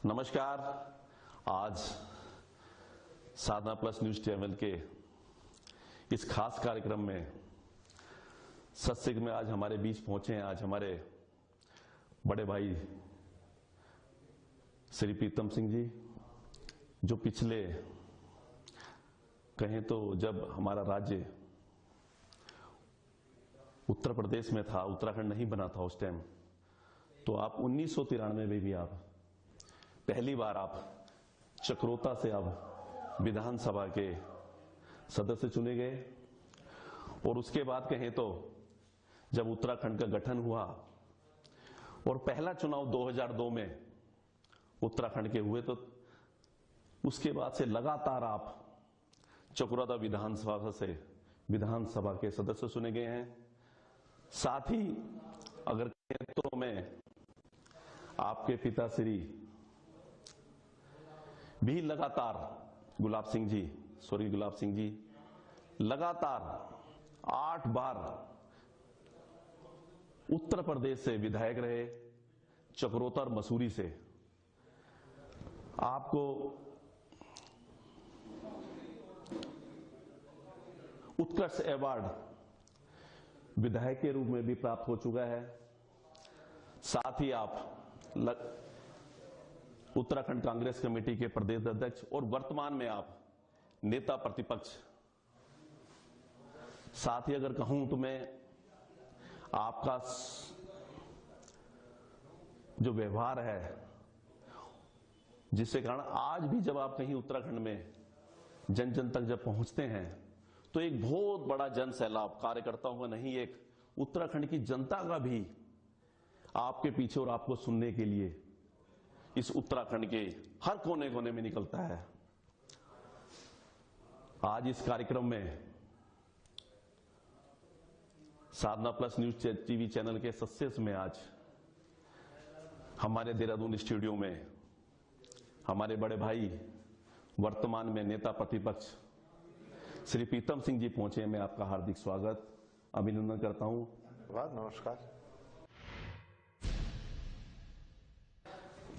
नमस्कार। आज साधना plus news channel के इस खास कार्यक्रम में सत्संग में आज हमारे बीच पहुंचे हैं आज हमारे बड़े भाई श्री प्रीतम सिंह जी, जो पिछले कहें तो जब हमारा राज्य उत्तर प्रदेश में था, उत्तराखंड नहीं बना था उस टाइम, तो आप 1993 में भी आप पहली बार आप चक्रोता से आप विधानसभा के सदस्य चुने गए। और उसके बाद कहें तो जब उत्तराखंड का गठन हुआ और पहला चुनाव 2002 में उत्तराखंड के हुए, तो उसके बाद से लगातार आप चक्रोता विधानसभा से विधानसभा के सदस्य चुने गए हैं। साथ ही अगर कहें तो मैं आपके पिताश्री भी लगातार गुलाब सिंह जी, स्वर्गीय गुलाब सिंह जी लगातार 8 बार उत्तर प्रदेश से विधायक रहे, चक्रोता और मसूरी से। आपको उत्कृष्ट अवार्ड विधायक के रूप में भी प्राप्त हो चुका है। साथ ही आप उत्तराखंड कांग्रेस कमेटी के प्रदेश अध्यक्ष और वर्तमान में आप नेता प्रतिपक्ष। साथ ही अगर कहूं तो मैं आपका जो व्यवहार है, जिसके कारण आज भी जब आप कहीं उत्तराखंड में जन जन तक जब पहुंचते हैं तो एक बहुत बड़ा जन सैलाब, कार्यकर्ताओं का नहीं, एक उत्तराखंड की जनता का भी आपके पीछे और आपको सुनने के लिए इस उत्तराखंड के हर कोने कोने में निकलता है। आज इस कार्यक्रम में साधना प्लस न्यूज टीवी चैनल के सदस्य में आज हमारे देहरादून स्टूडियो में हमारे बड़े भाई वर्तमान में नेता प्रतिपक्ष श्री प्रीतम सिंह जी पहुंचे। मैं आपका हार्दिक स्वागत अभिनंदन करता हूं। नमस्कार।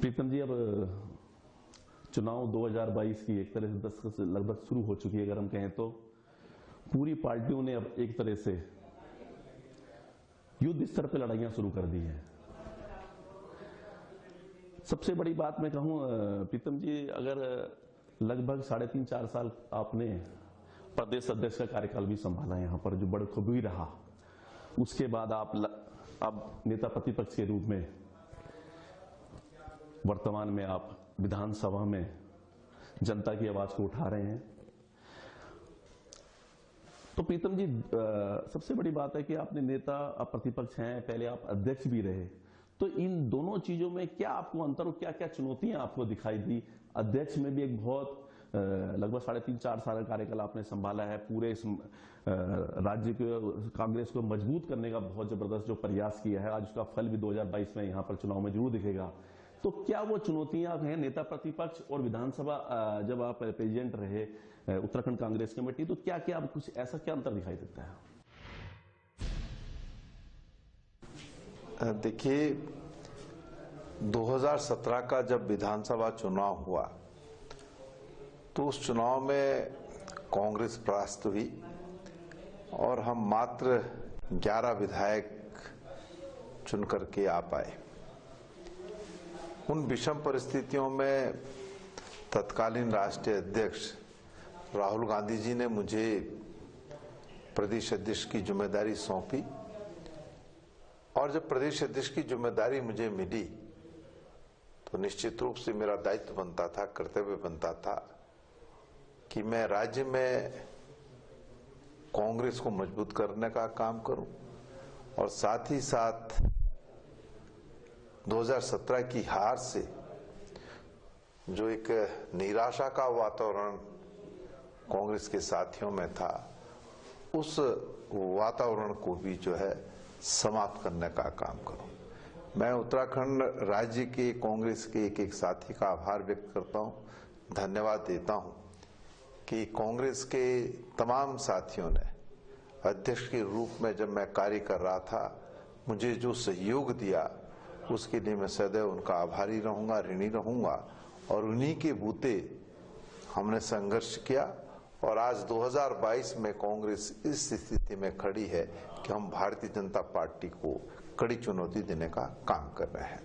प्रीतम जी, अब चुनाव 2022 की एक तरह से दस्तक से लगभग शुरू हो चुकी है। अगर हम कहें तो पूरी पार्टियों ने अब एक तरह से युद्ध स्तर पर लड़ाइयां शुरू कर दी हैं। सबसे बड़ी बात मैं कहूं प्रीतम जी, अगर लगभग 3.5-4 साल आपने प्रदेश अध्यक्ष का कार्यकाल भी संभाला यहां पर, जो बड़खूबी रहा। उसके बाद आप अब नेता प्रतिपक्ष के रूप में वर्तमान में आप विधानसभा में जनता की आवाज को उठा रहे हैं। तो प्रीतम जी, सबसे बड़ी बात है कि आपने नेता, आप प्रतिपक्ष हैं, पहले आप अध्यक्ष भी रहे, तो इन दोनों चीजों में क्या आपको अंतर और क्या क्या चुनौतियां आपको दिखाई दी? अध्यक्ष में भी एक बहुत लगभग 3.5-4 साल का कार्यकाल आपने संभाला है, पूरे इस राज्य को, कांग्रेस को मजबूत करने का बहुत जबरदस्त जो प्रयास किया है, आज उसका फल भी 2022 में यहां पर चुनाव में जरूर दिखेगा। तो क्या वो चुनौतियां हैं नेता प्रतिपक्ष और विधानसभा जब आप प्रेसिडेंट रहे उत्तराखंड कांग्रेस कमेटी, तो क्या क्या कुछ ऐसा क्या अंतर दिखाई देता है? देखिए, 2017 का जब विधानसभा चुनाव हुआ तो उस चुनाव में कांग्रेस परास्त हुई और हम मात्र 11 विधायक चुन करके आ पाए। उन विषम परिस्थितियों में तत्कालीन राष्ट्रीय अध्यक्ष राहुल गांधी जी ने मुझे प्रदेश अध्यक्ष की जिम्मेदारी सौंपी और जब प्रदेश अध्यक्ष की जिम्मेदारी मुझे मिली तो निश्चित रूप से मेरा दायित्व बनता था, कर्तव्य बनता था कि मैं राज्य में कांग्रेस को मजबूत करने का काम करूं और साथ ही साथ 2017 की हार से जो एक निराशा का वातावरण कांग्रेस के साथियों में था, उस वातावरण को भी जो है समाप्त करने का काम करूं। मैं उत्तराखंड राज्य के कांग्रेस के एक एक साथी का आभार व्यक्त करता हूं, धन्यवाद देता हूं कि कांग्रेस के तमाम साथियों ने अध्यक्ष के रूप में जब मैं कार्य कर रहा था मुझे जो सहयोग दिया उसके लिए मैं सदैव उनका आभारी रहूंगा, ऋणी रहूंगा। और उन्हीं के बूते हमने संघर्ष किया और आज 2022 में कांग्रेस इस स्थिति में खड़ी है कि हम भारतीय जनता पार्टी को कड़ी चुनौती देने का काम कर रहे हैं।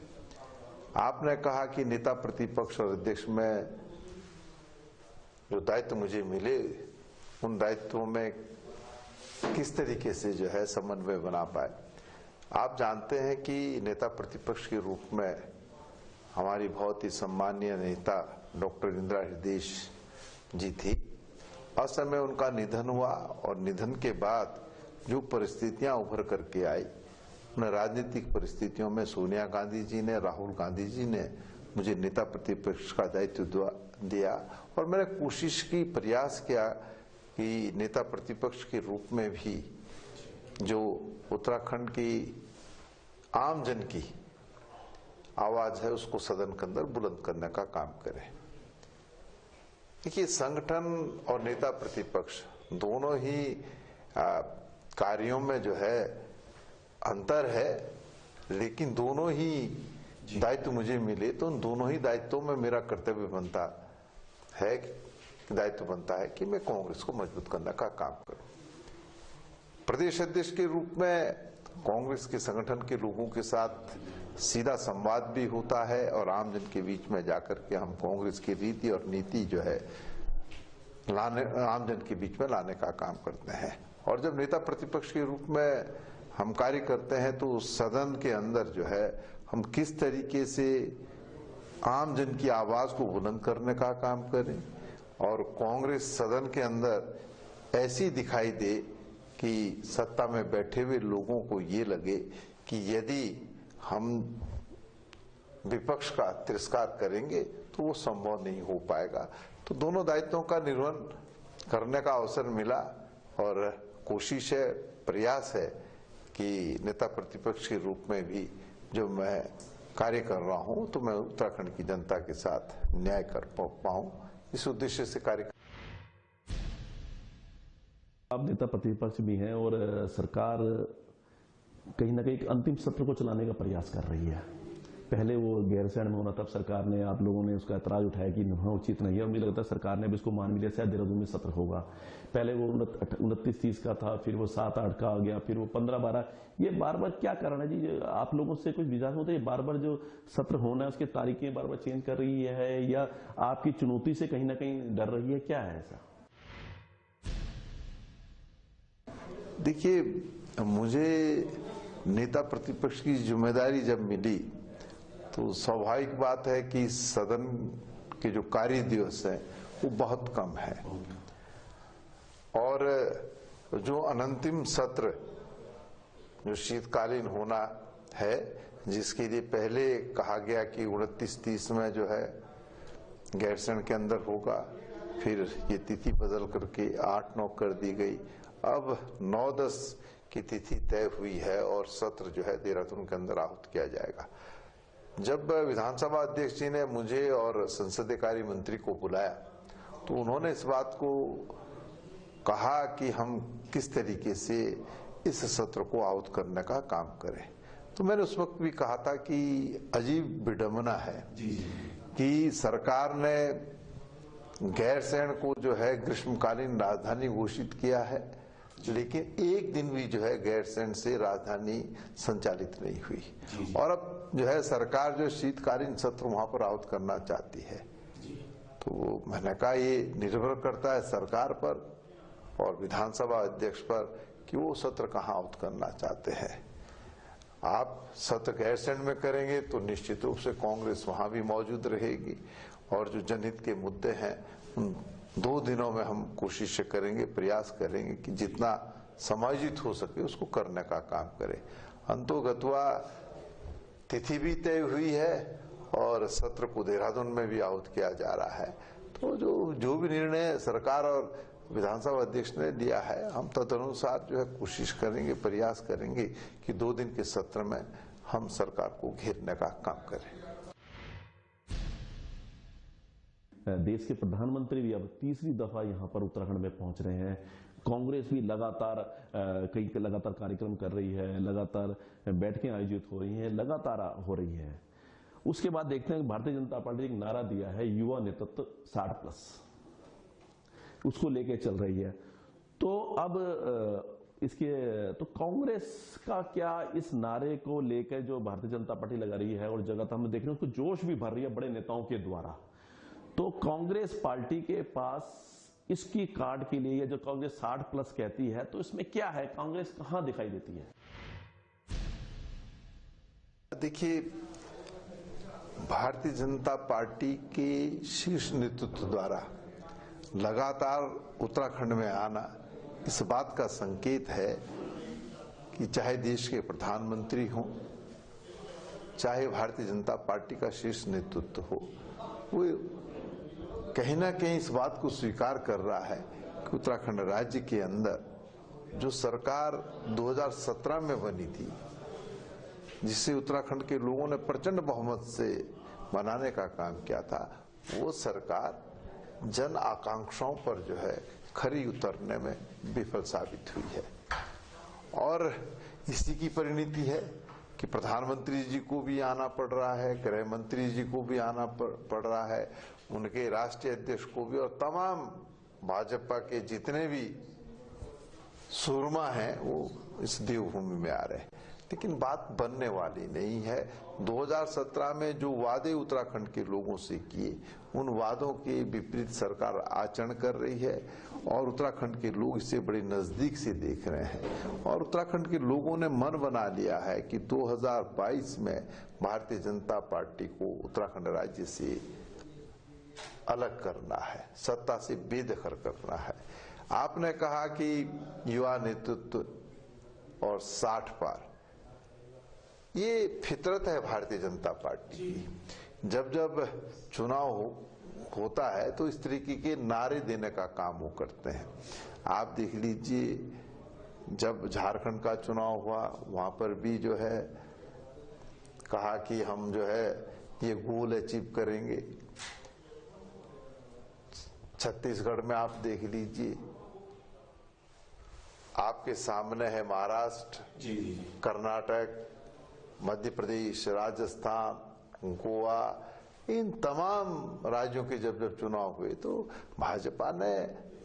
आपने कहा कि नेता प्रतिपक्ष और अध्यक्ष में जो दायित्व मुझे मिले, उन दायित्वों में किस तरीके से जो है समन्वय बना पाए। आप जानते हैं कि नेता प्रतिपक्ष के रूप में हमारी बहुत ही सम्मानीय नेता डॉक्टर इंदिरा हृदय जी थी। असमय उनका निधन हुआ और निधन के बाद जो परिस्थितियां उभर करके आई, उन राजनीतिक परिस्थितियों में सोनिया गांधी जी ने, राहुल गांधी जी ने मुझे नेता प्रतिपक्ष का दायित्व दिया और मैंने कोशिश की, प्रयास किया कि नेता प्रतिपक्ष के रूप में भी जो उत्तराखंड की आम जन की आवाज है उसको सदन के अंदर बुलंद करने का काम करें। देखिए, संगठन और नेता प्रतिपक्ष दोनों ही कार्यों में जो है अंतर है, लेकिन दोनों ही दायित्व मुझे मिले तो उन दोनों ही दायित्वों में मेरा कर्तव्य बनता है, दायित्व बनता है कि मैं कांग्रेस को मजबूत करने का काम करूं। प्रदेश अध्यक्ष के रूप में कांग्रेस के संगठन के लोगों के साथ सीधा संवाद भी होता है और आम जन के बीच में जाकर के हम कांग्रेस की रीति और नीति जो है आम जन के बीच में लाने का काम करते हैं। और जब नेता प्रतिपक्ष के रूप में हम कार्य करते हैं तो सदन के अंदर जो है हम किस तरीके से आम जन की आवाज को बुलंद करने का काम करें और कांग्रेस सदन के अंदर ऐसी दिखाई दे कि सत्ता में बैठे हुए लोगों को ये लगे कि यदि हम विपक्ष का तिरस्कार करेंगे तो वो संभव नहीं हो पाएगा। तो दोनों दायित्वों का निर्वहन करने का अवसर मिला और कोशिश है, प्रयास है कि नेता प्रतिपक्ष के रूप में भी जो मैं कार्य कर रहा हूं तो मैं उत्तराखंड की जनता के साथ न्याय कर पाऊं, इस उद्देश्य से कार्य। आप नेता प्रतिपक्ष भी हैं और सरकार कहीं ना कहीं एक अंतिम सत्र को चलाने का प्रयास कर रही है। पहले वो गैरसैंण में होना, तब सरकार ने, आप लोगों ने उसका ऐतराज उठाया कि वहां उचित नहीं है, और मुझे लगता है सरकार ने भी इसको मान भी लिया, शायद देहरादून में सत्र होगा। पहले वो 29-30 का था, फिर वो 7-8 का आ गया, फिर वो 15-12। ये बार बार क्या कारण है जी? आप लोगों से कुछ विचार होता है, बार बार जो सत्र होना है उसके तारीखें बार बार चेंज कर रही है, या आपकी चुनौती से कहीं ना कहीं डर रही है, क्या है ऐसा? देखिए, मुझे नेता प्रतिपक्ष की जिम्मेदारी जब मिली तो स्वाभाविक बात है कि सदन के जो कार्य दिवस है वो बहुत कम है और जो अनंतिम सत्र जो शीतकालीन होना है, जिसके लिए पहले कहा गया कि 29-30 में जो है गैरसैंण के अंदर होगा, फिर ये तिथि बदल करके 8-9 कर दी गई, अब 9-10 की तिथि तय हुई है और सत्र जो है देहरादून के अंदर आहूत किया जाएगा। जब विधानसभा अध्यक्ष जी ने मुझे और संसदीय कार्य मंत्री को बुलाया तो उन्होंने इस बात को कहा कि हम किस तरीके से इस सत्र को आहूत करने का काम करें। तो मैंने उस वक्त भी कहा था कि अजीब विडंबना है कि सरकार ने गैरसैंण को जो है ग्रीष्मकालीन राजधानी घोषित किया है, लेकिन एक दिन भी जो है गैरसैंण से राजधानी संचालित नहीं हुई और अब जो है सरकार जो शीतकालीन सत्र वहां पर आहूत करना चाहती है। तो मैंने कहा ये निर्भर करता है सरकार पर और विधानसभा अध्यक्ष पर कि वो सत्र कहाँ आहूत करना चाहते हैं। आप सत्र गैरसैंण में करेंगे तो निश्चित रूप से कांग्रेस वहां भी मौजूद रहेगी और जो जनहित के मुद्दे हैं उन 2 दिनों में हम कोशिश करेंगे, प्रयास करेंगे कि जितना समायोजित हो सके उसको करने का काम करें। अंतोगत्वा तिथि भी तय हुई है और सत्र को देहरादून में भी आहूत किया जा रहा है। तो जो भी निर्णय सरकार और विधानसभा अध्यक्ष ने लिया है, हम तदनुसार जो है कोशिश करेंगे, प्रयास करेंगे कि 2 दिन के सत्र में हम सरकार को घेरने का काम करें। देश के प्रधानमंत्री भी अब तीसरी दफा यहां पर उत्तराखंड में पहुंच रहे हैं। कांग्रेस भी लगातार कई लगातार कार्यक्रम कर रही है, लगातार बैठकें आयोजित हो रही हैं, लगातार हो रही है। उसके बाद देखते हैं भारतीय जनता पार्टी ने एक नारा दिया है, युवा नेतृत्व 60+, उसको लेके चल रही है। तो अब इसके तो कांग्रेस का क्या इस नारे को लेकर जो भारतीय जनता पार्टी लगा रही है और जगह हम देख रहे हैं उसको जोश भी भर रही है बड़े नेताओं के द्वारा, तो कांग्रेस पार्टी के पास इसकी कार्ड के लिए जो कांग्रेस 60+ कहती है, तो इसमें क्या है, कांग्रेस कहां दिखाई देती है? देखिए, भारतीय जनता पार्टी के शीर्ष नेतृत्व द्वारा लगातार उत्तराखंड में आना इस बात का संकेत है कि चाहे देश के प्रधानमंत्री हो, चाहे भारतीय जनता पार्टी का शीर्ष नेतृत्व हो, वो कहीं ना कहीं इस बात को स्वीकार कर रहा है कि उत्तराखंड राज्य के अंदर जो सरकार 2017 में बनी थी, जिसे उत्तराखंड के लोगों ने प्रचंड बहुमत से बनाने का काम किया था, वो सरकार जन आकांक्षाओं पर जो है खरी उतरने में विफल साबित हुई है। और इसी की परिणति है कि प्रधानमंत्री जी को भी आना पड़ रहा है, गृह मंत्री जी को भी आना पड़ रहा है, उनके राष्ट्रीय अध्यक्ष को भी, और तमाम भाजपा के जितने भी सूरमा हैं वो इस देवभूमि में आ रहे हैं। लेकिन बात बनने वाली नहीं है। 2017 में जो वादे उत्तराखंड के लोगों से किए, उन वादों के विपरीत सरकार आचरण कर रही है और उत्तराखंड के लोग इसे बड़े नजदीक से देख रहे हैं। और उत्तराखंड के लोगों ने मन बना लिया है कि 2022 में भारतीय जनता पार्टी को उत्तराखंड राज्य से अलग करना है, सत्ता से बेदखल करना है। आपने कहा कि युवा नेतृत्व और 60 पार, ये फितरत है भारतीय जनता पार्टी की। जब जब चुनाव होता है तो इस तरीके के नारे देने का काम वो करते हैं। आप देख लीजिए, जब झारखंड का चुनाव हुआ वहां पर भी जो है कहा कि हम जो है ये गोल अचीव करेंगे। छत्तीसगढ़ में आप देख लीजिए, आपके सामने है महाराष्ट्र, कर्नाटक, मध्य प्रदेश, राजस्थान, गोवा, इन तमाम राज्यों के जब जब चुनाव हुए तो भाजपा ने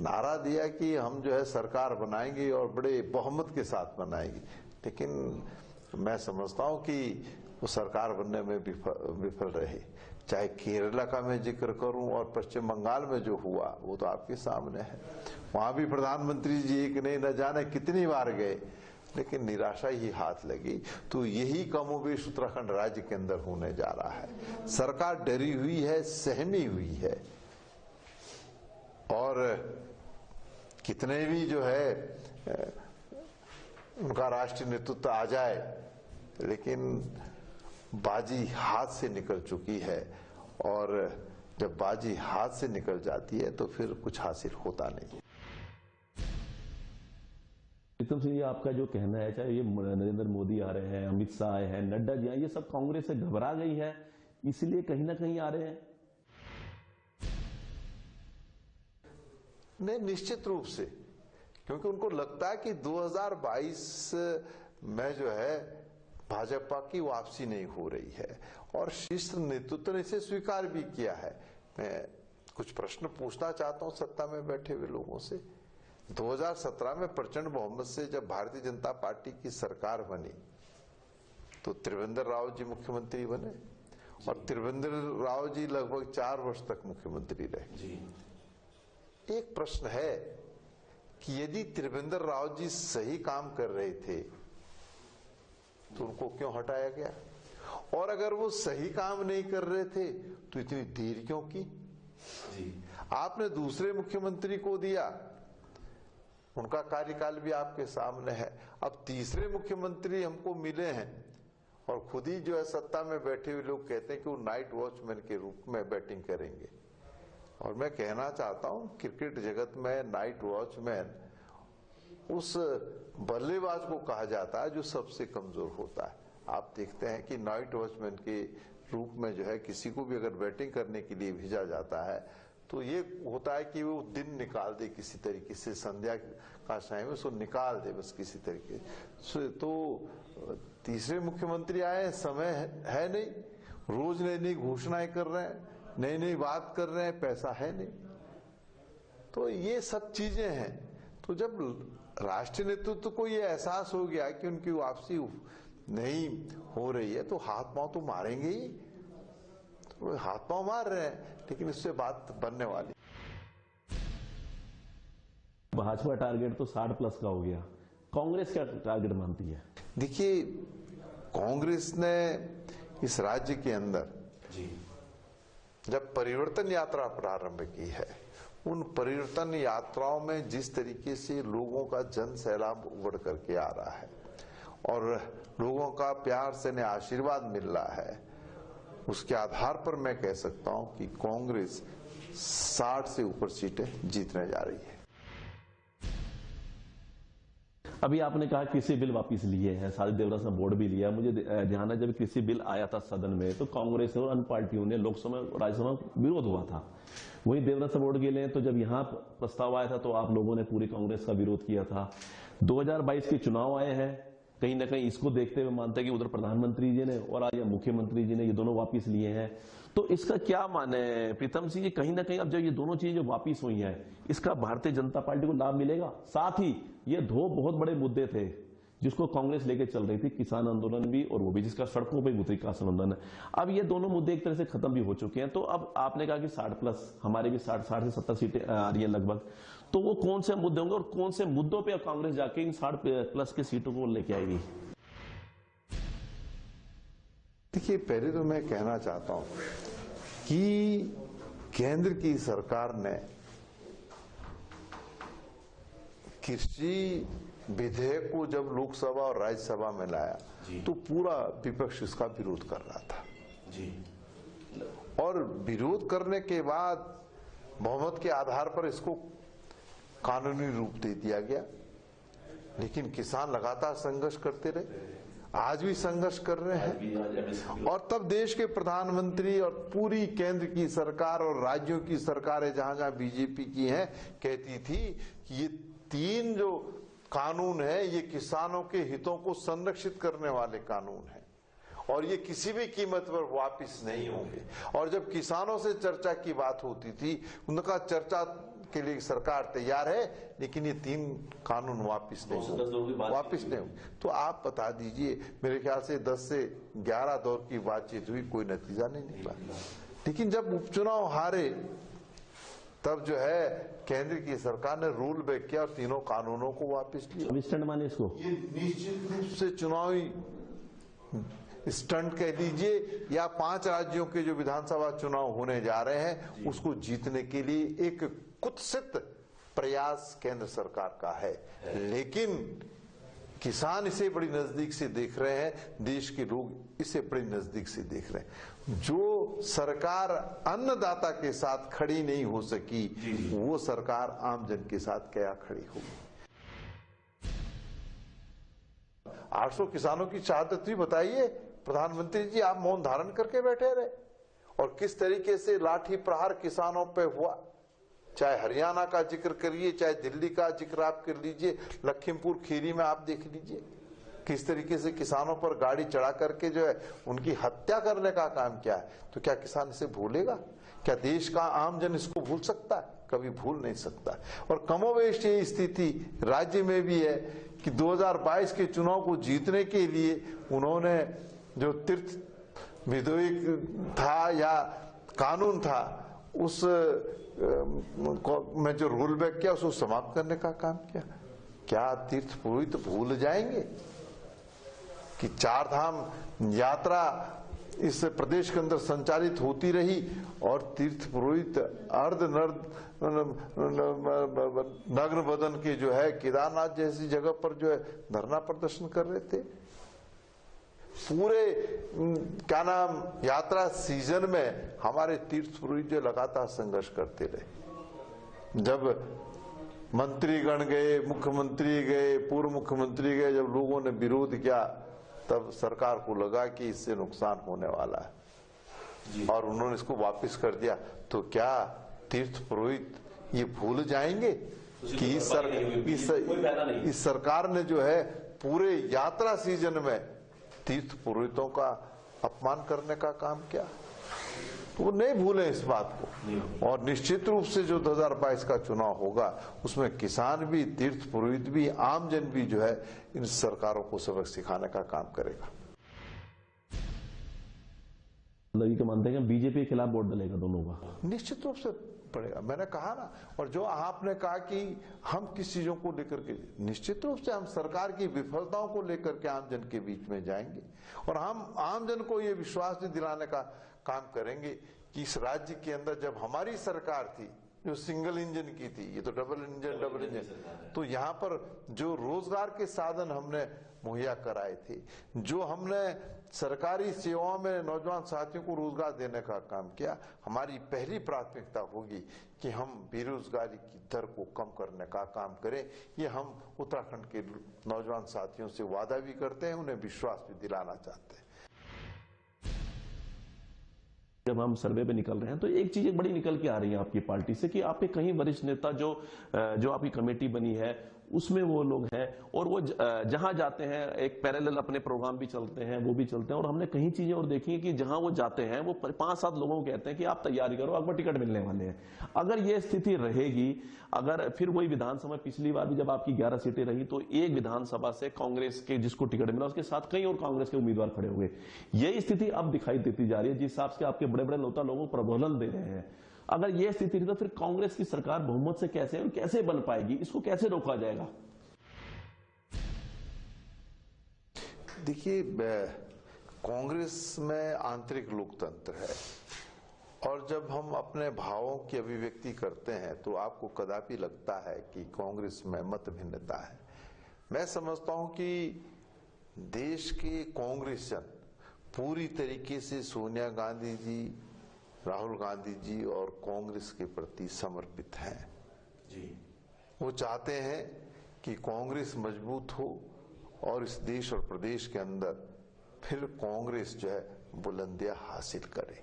नारा दिया कि हम जो है सरकार बनाएंगे और बड़े बहुमत के साथ बनाएंगे। लेकिन मैं समझता हूं कि वो सरकार बनने में विफल रहे। चाहे केरला का मैं जिक्र करूं और पश्चिम बंगाल में जो हुआ वो तो आपके सामने है। वहां भी प्रधानमंत्री जी एक नहीं न जाने कितनी बार गए, लेकिन निराशा ही हाथ लगी। तो यही कमोबेश उत्तराखंड राज्य के अंदर होने जा रहा है। सरकार डरी हुई है, सहमी हुई है, और कितने भी जो है उनका राष्ट्रीय नेतृत्व आ जाए, लेकिन बाजी हाथ से निकल चुकी है। और जब बाजी हाथ से निकल जाती है तो फिर कुछ हासिल होता नहीं। प्रीतम सिंह, ये आपका जो कहना है, चाहे ये नरेंद्र मोदी आ रहे हैं, अमित शाह आए हैं, नड्डा जी आए, ये सब कांग्रेस से घबरा गई है, इसलिए कहीं ना कहीं आ रहे हैं? नहीं, निश्चित रूप से, क्योंकि उनको लगता है कि 2022 में जो है भाजपा की वापसी नहीं हो रही है, और शीर्ष नेतृत्व ने इसे स्वीकार भी किया है। मैं कुछ प्रश्न पूछना चाहता हूं सत्ता में बैठे हुए लोगों से। 2017 में प्रचंड बहुमत से जब भारतीय जनता पार्टी की सरकार बनी तो त्रिवेंद्र राव जी मुख्यमंत्री बने, और त्रिवेंद्र राव जी लगभग 4 वर्ष तक मुख्यमंत्री रहे। एक प्रश्न है कि यदि त्रिवेंद्र राव जी सही काम कर रहे थे तो उनको क्यों हटाया गया, और अगर वो सही काम नहीं कर रहे थे तो इतनी देर क्यों की? आपने दूसरे मुख्यमंत्री को दिया, उनका कार्यकाल भी आपके सामने है। अब तीसरे मुख्यमंत्री हमको मिले हैं और खुद ही जो है सत्ता में बैठे हुए लोग कहते हैं कि वो नाइट वॉचमैन के रूप में बैटिंग करेंगे। और मैं कहना चाहता हूं, क्रिकेट जगत में नाइट वॉचमैन उस बल्लेबाज को कहा जाता है जो सबसे कमजोर होता है। आप देखते हैं कि नाइट वॉचमैन के रूप में जो है किसी को भी अगर बैटिंग करने के लिए भेजा जाता है तो ये होता है कि वो दिन निकाल दे किसी तरीके से, संध्या का समय उसको निकाल दे बस किसी तरीके से। तो तीसरे मुख्यमंत्री आए, समय है नहीं, रोज नई नई घोषणाएं कर रहे हैं, नई नई बात कर रहे हैं, पैसा है नहीं। तो ये सब चीजें हैं। तो जब राष्ट्रीय नेतृत्व को ये एहसास हो गया कि उनकी वापसी नहीं हो रही है तो हाथ पांव तो मारेंगे ही। तो हाथ पांव मार रहे हैं, लेकिन इससे बात बनने वाली। भाजपा टारगेट तो 60+ का हो गया, कांग्रेस क्या टारगेट मानती है? देखिए, कांग्रेस ने इस राज्य के अंदर जब परिवर्तन यात्रा प्रारंभ की है, उन परिवर्तन यात्राओं में जिस तरीके से लोगों का जन सैलाब उमड़ करके आ रहा है और लोगों का प्यार से ने आशीर्वाद मिल रहा है, उसके आधार पर मैं कह सकता हूं कि कांग्रेस 60 से ऊपर सीटें जीतने जा रही है। अभी आपने कहा कृषि बिल वापस लिए हैं, सारी देवरास ने बोर्ड भी लिया। मुझे ध्यान है जब कृषि बिल आया था सदन में तो कांग्रेस और अन्य पार्टियों ने लोकसभा राज्यसभा में विरोध हुआ था। वही देवरास बोर्ड के लिए तो जब यहाँ प्रस्ताव आया था तो आप लोगों ने पूरी कांग्रेस का विरोध किया था। 2022 के चुनाव आए हैं, कहीं ना कहीं इसको देखते हुए मानते हैं कि उधर प्रधानमंत्री जी ने और आज मुख्यमंत्री जी ने ये दोनों वापस लिए हैं, तो इसका क्या माने प्रीतम सिंह जी? कहीं ना कहीं अब जब ये दोनों चीजें जो वापस हुई हैं, इसका भारतीय जनता पार्टी को लाभ मिलेगा? साथ ही ये दो बहुत बड़े मुद्दे थे जिसको कांग्रेस लेके चल रही थी, किसान आंदोलन भी और वो भी जिसका सड़कों पर उतरी का आंदोलन है। अब ये दोनों मुद्दे एक तरह से खत्म भी हो चुके हैं। तो अब आपने कहा कि 60+, हमारे भी 60 से 70 सीटें आ रही है लगभग, तो वो कौन से मुद्दे होंगे और कौन से मुद्दों पर कांग्रेस जाके इन 60+ की सीटों को लेके आएगी? देखिए, पहले तो मैं कहना चाहता हूं कि केंद्र की सरकार ने कृषि विधेयक को जब लोकसभा और राज्यसभा में लाया तो पूरा विपक्ष इसका विरोध कर रहा था जी। और विरोध करने के बाद बहुमत के आधार पर इसको कानूनी रूप दे दिया गया, लेकिन किसान लगातार संघर्ष करते रहे, आज भी संघर्ष कर रहे हैं। और तब देश के प्रधानमंत्री और पूरी केंद्र की सरकार और राज्यों की सरकारें जहां जहां बीजेपी की हैं, कहती थी कि ये 3 जो कानून है ये किसानों के हितों को संरक्षित करने वाले कानून हैं और ये किसी भी कीमत पर वापस नहीं होंगे। और जब किसानों से चर्चा की बात होती थी, उनका चर्चा के लिए सरकार तैयार है, लेकिन ये 3 कानून वापस नहीं होंगे। तो आप बता दीजिए, मेरे ख्याल से 10 से 11 दौर की बातचीत हुई, कोई नतीजा नहीं निकला। लेकिन जब उपचुनाव हारे तब जो है केंद्र की सरकार ने रूल बैक किया और 3 कानूनों को वापस लिया। स्टंट माने इसको, ये निश्चित रूप से चुनावी स्टंट कह दीजिए या 5 राज्यों के जो विधानसभा चुनाव होने जा रहे हैं उसको जीतने के लिए एक कुत्सित प्रयास केंद्र सरकार का है। लेकिन किसान इसे बड़ी नजदीक से देख रहे हैं, देश के लोग इसे बड़ी नजदीक से देख रहे हैं। जो सरकार अन्नदाता के साथ खड़ी नहीं हो सकी, वो सरकार आमजन के साथ क्या खड़ी होगी? 800 किसानों की शहादत भी बताइए प्रधानमंत्री जी, आप मौन धारण करके बैठे रहे और किस तरीके से लाठी प्रहार किसानों पे हुआ। चाहे हरियाणा का जिक्र करिए, चाहे दिल्ली का जिक्र आप कर लीजिए, लखीमपुर खीरी में आप देख लीजिए किस तरीके से किसानों पर गाड़ी चढ़ा करके जो है उनकी हत्या करने का काम किया है। तो क्या किसान इसे भूलेगा? क्या देश का आमजन इसको भूल सकता है? कभी भूल नहीं सकता। और कमोवेश ये स्थिति राज्य में भी है कि 2022 के चुनाव को जीतने के लिए उन्होंने जो तीर्थ विधेयक था या कानून था उस में जो रोल बैक किया उसको समाप्त करने का काम किया। क्या तीर्थ पुरोहित भूल जाएंगे कि 4 धाम यात्रा इस प्रदेश के अंदर संचालित होती रही और तीर्थ पुरोहित नग्न बदन के जो है केदारनाथ जैसी जगह पर जो है धरना प्रदर्शन कर रहे थे। पूरे क्या नाम यात्रा सीजन में हमारे तीर्थ पुरोहित जो लगातार संघर्ष करते रहे। जब मंत्रीगण गए, मुख्यमंत्री गए, पूर्व मुख्यमंत्री गए, जब लोगों ने विरोध किया तब सरकार को लगा कि इससे नुकसान होने वाला है और उन्होंने इसको वापस कर दिया। तो क्या तीर्थ पुरोहित ये भूल जाएंगे कि इस सरकार ने जो है पूरे यात्रा सीजन में तीर्थ पुरोहितों का अपमान करने का काम किया? तो वो नहीं भूले इस बात को। और निश्चित रूप से जो 2022 का चुनाव होगा उसमें किसान भी, तीर्थ पुरोहित भी, आमजन भी जो है इन सरकारों को सबक सिखाने का काम करेगा। लगी के मानते हैं बीजेपी के खिलाफ वोट डलेगा दोनों का? निश्चित रूप से पड़ेगा, मैंने कहा ना। और जो आपने कहा कि हम किस चीजों को लेकर के, निश्चित रूप से हम सरकार की विफलताओं को लेकर के आमजन के बीच में जाएंगे और हम आमजन को ये विश्वास दिलाने का काम करेंगे कि इस राज्य के अंदर जब हमारी सरकार थी जो सिंगल इंजन की थी, ये तो डबल इंजन, तो यहाँ पर जो रोजगार के साधन हमने मुहैया कराए थे, जो हमने सरकारी सेवाओं में नौजवान साथियों को रोजगार देने का काम किया, हमारी पहली प्राथमिकता होगी कि हम बेरोजगारी की दर को कम करने का काम करें। ये हम उत्तराखंड के नौजवान साथियों से वादा भी करते हैं, उन्हें विश्वास भी दिलाना चाहते हैं। जब हम सर्वे पे निकल रहे हैं तो एक चीज बड़ी निकल के आ रही है आपकी पार्टी से कि आपके कहीं वरिष्ठ नेता जो आपकी कमेटी बनी है उसमें वो लोग हैं और वो जहां जाते हैं एक पैरेलल अपने प्रोग्राम भी चलते हैं, वो भी चलते हैं। और हमने कई चीजें और देखी है कि जहां वो जाते हैं वो 5-7 लोगों को कहते हैं कि आप तैयारी करो, आपको टिकट मिलने वाले हैं। अगर ये स्थिति रहेगी, अगर फिर वही विधानसभा, पिछली बार भी जब आपकी 11 सीटें रही तो एक विधानसभा से कांग्रेस के जिसको टिकट मिला उसके साथ कई और कांग्रेस के उम्मीदवार खड़े हुए, यही स्थिति अब दिखाई देती जा रही है जिस हिसाब से आपके बड़े बड़े नेता लोगों को प्रबोधन दे रहे हैं। अगर यह स्थिति रही तो फिर कांग्रेस की सरकार बहुमत से कैसे बन पाएगी, इसको कैसे रोका जाएगा? देखिए, कांग्रेस में आंतरिक लोकतंत्र है और जब हम अपने भावों की अभिव्यक्ति करते हैं तो आपको कदापि लगता है कि कांग्रेस में मत भिन्नता है। मैं समझता हूं कि देश के कांग्रेसन पूरी तरीके से सोनिया गांधी जी, राहुल गांधी जी और कांग्रेस के प्रति समर्पित हैं जी। वो चाहते हैं कि कांग्रेस मजबूत हो और इस देश और प्रदेश के अंदर फिर कांग्रेस जो है बुलंदियां हासिल करे।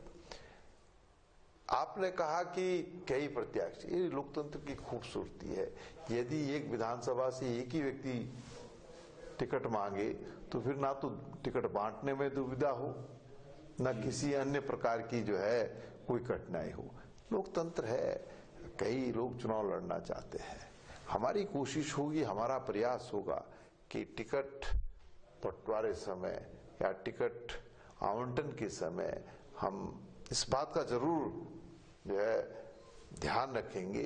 आपने कहा कि कई प्रत्याशी, ये लोकतंत्र की खूबसूरती है। यदि एक विधानसभा से एक ही व्यक्ति टिकट मांगे तो फिर ना तो टिकट बांटने में दुविधा हो, ना किसी अन्य प्रकार की जो है कोई कठिनाई हो। लोकतंत्र है, कई लोग चुनाव लड़ना चाहते हैं। हमारी कोशिश होगी, हमारा प्रयास होगा कि टिकट बंटवारे समय या टिकट आवंटन के समय हम इस बात का जरूर जो है ध्यान रखेंगे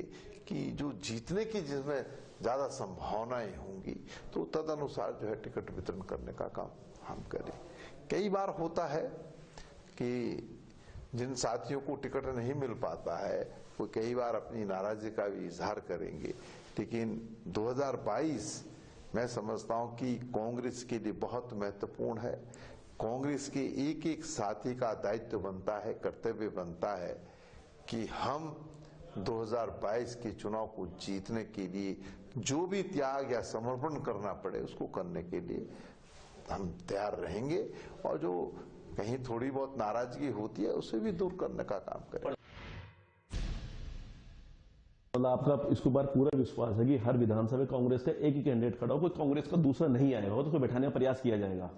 कि जो जीतने की जिसमें ज्यादा संभावनाएं होंगी तो तदनुसार जो है टिकट वितरण करने का काम हम करें। कई बार होता है कि जिन साथियों को टिकट नहीं मिल पाता है वो कई बार अपनी नाराजगी का भी इजहार करेंगे, लेकिन 2022 मैं समझता हूं कि कांग्रेस के लिए बहुत महत्वपूर्ण है। कांग्रेस के एक एक साथी का दायित्व बनता है, कर्तव्य बनता है कि हम 2022 के चुनाव को जीतने के लिए जो भी त्याग या समर्पण करना पड़े उसको करने के लिए हम तैयार रहेंगे और जो कहीं थोड़ी बहुत नाराजगी होती है उसे भी दूर करने का काम करें। आपका इसके ऊपर पूरा विश्वास है कि हर विधानसभा कांग्रेस का एक ही कैंडिडेट खड़ा हो, कोई कांग्रेस का दूसरा नहीं आएगा तो उसको बैठाने का प्रयास किया जाएगा?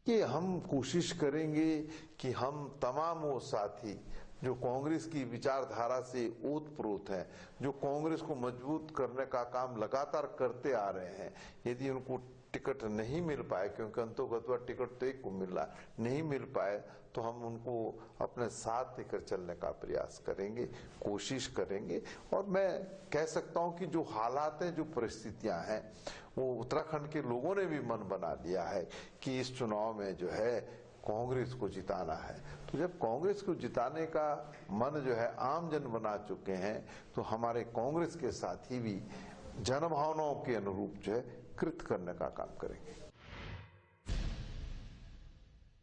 कि हम कोशिश करेंगे कि हम तमाम वो साथी जो कांग्रेस की विचारधारा से ओतप्रोत हैं, जो कांग्रेस को मजबूत करने का काम लगातार करते आ रहे हैं, यदि उनको टिकट नहीं मिल पाए, क्योंकि अंतोगत्वा टिकट तो एक को मिल रहा, नहीं मिल पाए तो हम उनको अपने साथ लेकर चलने का प्रयास करेंगे, कोशिश करेंगे। और मैं कह सकता हूं कि जो हालात हैं, जो परिस्थितियां हैं, वो उत्तराखंड के लोगों ने भी मन बना लिया है कि इस चुनाव में जो है कांग्रेस को जिताना है। तो जब कांग्रेस को जिताने का मन जो है आम जन बना चुके हैं तो हमारे कांग्रेस के साथी भी जनभावनाओं के अनुरूप जो है कृत करने का काम करेंगे।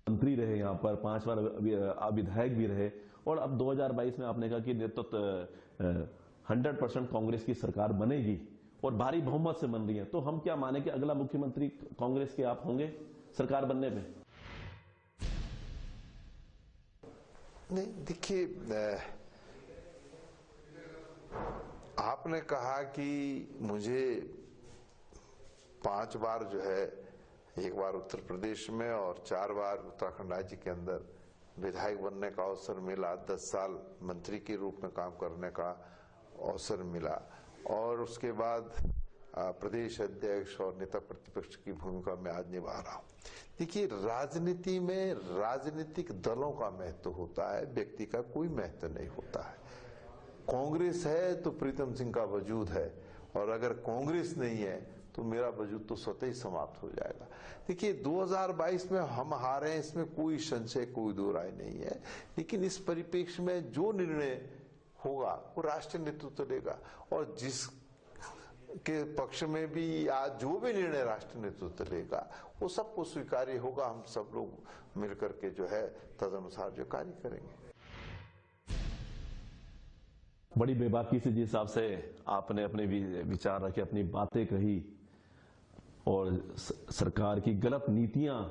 मंत्री रहे, यहाँ पर 5 बार विधायक भी रहे और अब 2022 में आपने कहा कि नेतृत्व 100% कांग्रेस की सरकार बनेगी और भारी बहुमत से बन रही है, तो हम क्या माने कि अगला मुख्यमंत्री कांग्रेस के आप होंगे सरकार बनने में? नहीं, देखिए, आपने कहा कि मुझे 5 बार जो है, 1 बार उत्तर प्रदेश में और 4 बार उत्तराखंड राज्य के अंदर विधायक बनने का अवसर मिला, 10 साल मंत्री के रूप में काम करने का अवसर मिला और उसके बाद प्रदेश अध्यक्ष और नेता प्रतिपक्ष की भूमिका में आज निभा रहा हूं। देखिए, राजनीति में राजनीतिक दलों का महत्व होता है, व्यक्ति का कोई महत्व नहीं होता है। कांग्रेस है तो प्रीतम सिंह का वजूद है और अगर कांग्रेस नहीं है तो मेरा वजूद तो स्वतः ही समाप्त हो जाएगा। देखिए, 2022 में हम हारे हैं, इसमें कोई संशय, कोई दो राय नहीं है, लेकिन इस परिप्रेक्ष्य में जो निर्णय होगा वो राष्ट्रीय नेतृत्व लेगा और जिस के पक्ष में भी आज जो भी निर्णय राष्ट्र नेतृत्व लेगा वो सबको स्वीकार्य होगा। हम सब लोग मिलकर के जो है तदनुसार जो कार्य करेंगे। बड़ी बेबाकी से जिस हिसाब से आपने अपने विचार रखे, अपनी बातें कही और सरकार की गलत नीतियां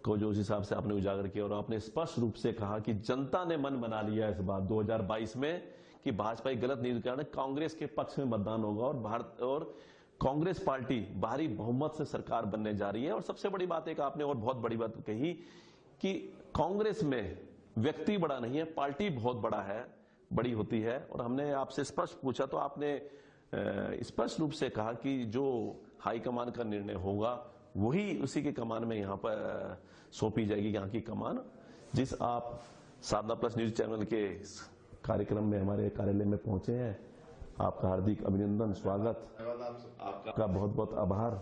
को जो उस हिसाब से आपने उजागर किया और आपने स्पष्ट रूप से कहा कि जनता ने मन बना लिया इस बार 2022 में कि भाजपा की गलत नीति के कारण कांग्रेस के पक्ष में मतदान होगा और कांग्रेस पार्टी भारी बहुमत से सरकार बनने जा रही है। और सबसे बड़ी बात एक आपने और बहुत बड़ी बात कही कि कांग्रेस में व्यक्ति बड़ा नहीं है, पार्टी बहुत बड़ी होती है। और हमने आपसे स्पष्ट पूछा तो आपने स्पष्ट रूप से कहा कि जो हाईकमान का निर्णय होगा वही उसी के कमान में यहाँ पर सौंपी जाएगी, यहाँ की कमान। जिस आप साधना प्लस न्यूज चैनल के कार्यक्रम में हमारे कार्यालय में पहुंचे हैं, आपका हार्दिक अभिनंदन, स्वागत, आपका बहुत बहुत आभार।